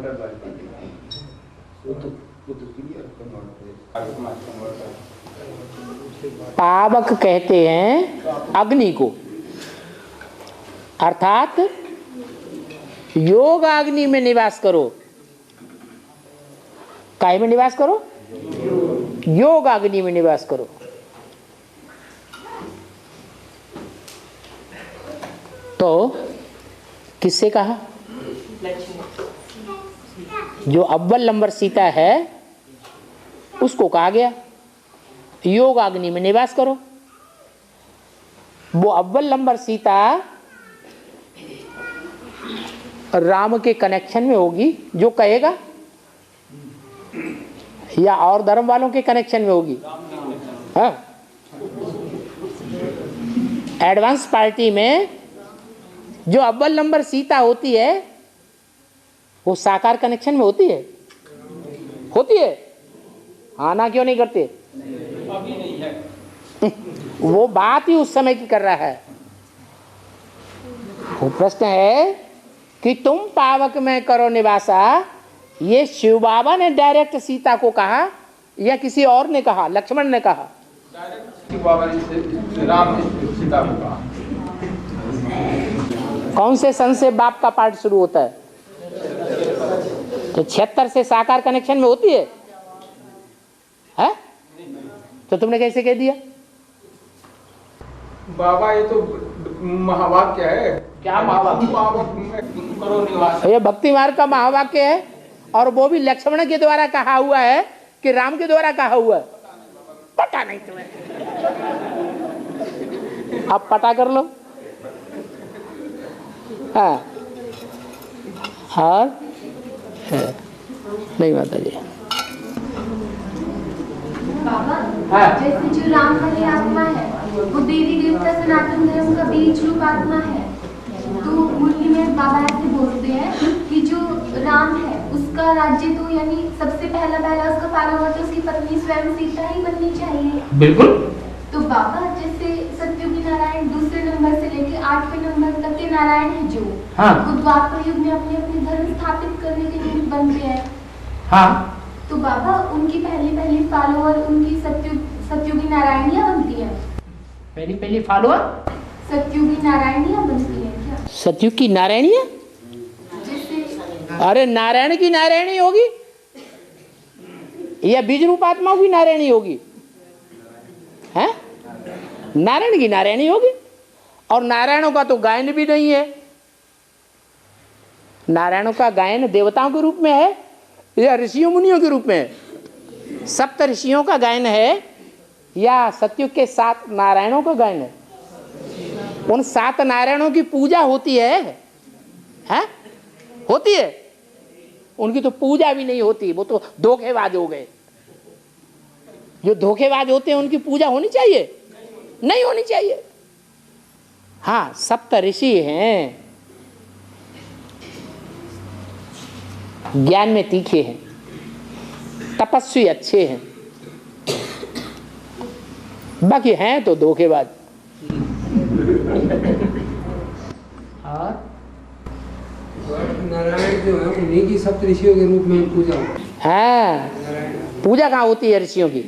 पावक कहते हैं अग्नि को, अर्थात योग अग्नि में निवास करो। काहे में निवास करो? योग अग्नि में निवास करो। तो किससे कहा? जो अव्वल नंबर सीता है उसको कहा गया योग अग्नि में निवास करो। वो अव्वल नंबर सीता राम के कनेक्शन में होगी जो कहेगा, या और धर्म वालों के कनेक्शन में होगी? हाँ, एडवांस पार्टी में जो अव्वल नंबर सीता होती है वो साकार कनेक्शन में होती है? होती है? हाँ ना, क्यों नहीं करते? अभी नहीं है। वो बात ही उस समय की कर रहा है। वो प्रश्न है कि तुम पावक में करो निवासा, ये शिव बाबा ने डायरेक्ट सीता को कहा या किसी और ने कहा? लक्ष्मण ने कहा। शिव बाबा ने राम ने सीता को कहा। कौन से सन से बाप का पाठ शुरू होता है? तो 76 से साकार कनेक्शन में होती है? तो तुमने कैसे कह दिया? बाबा ये तो महावाक्य है। क्या महावाक्य? करो निवास। ये भक्ति मार्ग का महावाक्य है, और वो भी लक्ष्मण के द्वारा कहा हुआ है कि राम के द्वारा कहा हुआ है? पता नहीं तुम्हें। आप पता कर लो। हाँ, और नहीं माता जी। बाबा, जैसे जो राम वाली आत्मा है वो देवी देवता सनातन धर्म का बीज रूप आत्मा है, तो मुरली में बाबा ऐसे बोलते हैं कि जो राम है उसका राज्य तो यानी सबसे पहला उसका फॉलोवर तो उसकी पत्नी स्वयं सीता ही बननी चाहिए। बिल्कुल। तो बाबा जैसे सत्ययुगी नारायण दूसरे नंबर से लेके 8वें नंबर तक के नारायण है जो, वो द्वापर युग में अपने अपने धर्म स्थापित करने के लिए बनते हैं। तो बाबा उनकी पहली फॉलोअर उनकी सत्ययुगी नारायणियां बनती है। पहली फॉलोअर सत्ययुगी नारायणियां बनती है क्या? सतयुग की नारायणियां? अरे नारायण की नारायणी होगी या बीज रूप आत्मा की नारायणी होगी? है नारायण की नारायणी होगी। और नारायणों का तो गायन भी नहीं है। नारायणों का गायन देवताओं के रूप में है या ऋषियों मुनियों के रूप में है? सप्त ऋषियों का गायन है या सतयुग के 7 नारायणों का गायन है? उन 7 नारायणों की पूजा होती है? हैं? होती है? उनकी तो पूजा भी नहीं होती, वो तो धोखेबाज हो गए। जो धोखेबाज होते हैं उनकी पूजा होनी चाहिए? नहीं होनी चाहिए। हाँ, सप्त ऋषि हैं, ज्ञान में तीखे हैं, तपस्वी अच्छे हैं, बाकी हैं तो धोखेबाज। और नारायण जो है उन्हीं की सप्त ऋषियों के रूप में पूजा होती है। हाँ, पूजा कहाँ होती है ऋषियों की?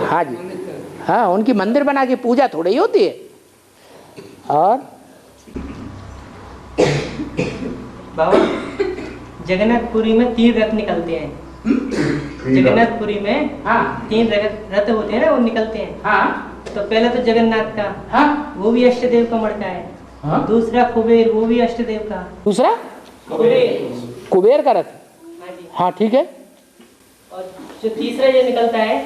हाँ जी, हाँ, उनकी मंदिर बना के पूजा थोड़ी ही होती है। और बाबा जगन्नाथपुरी में 3 रथ निकलते हैं। जगन्नाथपुरी में 3 रथ होते हैं ना, वो निकलते हैं। तो पहले तो जगन्नाथ का, वो भी अष्टदेव का मड़का है। दूसरा कुबेर, वो भी अष्टदेव का। दूसरा कुबेर का रथ? हाँ ठीक है। और जो तीसरा जो निकलता है,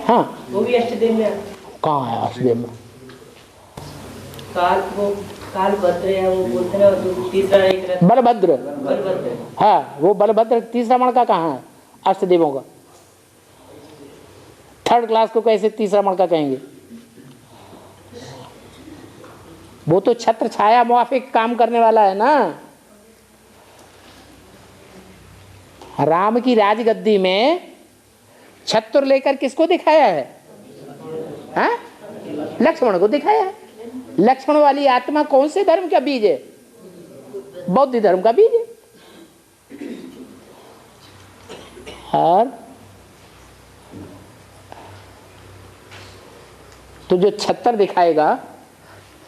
वो भी अष्टदेव में। कहाँ है अष्टदेव में? काल भद्र है, वो बोलते हैं। और तीसरा एक रथ बलभद्र। हाँ, वो बलभद्र तीसरा मणका कहाँ है अष्टदेवों का? 3rd क्लास को कैसे तीसरा मणका कहेंगे? वो तो छत्र छाया मुआफिक काम करने वाला है ना। राम की राजगद्दी में छत्र लेकर किसको दिखाया है? हाँ? लक्ष्मण को दिखाया है। लक्ष्मण वाली आत्मा कौन से धर्म का बीज है? बौद्ध धर्म का बीज है। और तो जो छत्र दिखाएगा,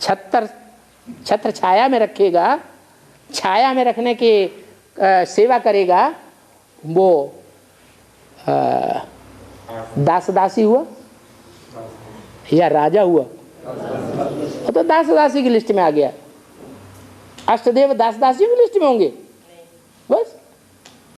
छत्र छाया में रखेगा, छाया में रखने की सेवा करेगा, वो दास दासी हुआ या राजा हुआ? तो दास दासी की लिस्ट में आ गया। अष्टदेव दास दासियों की लिस्ट में होंगे बस।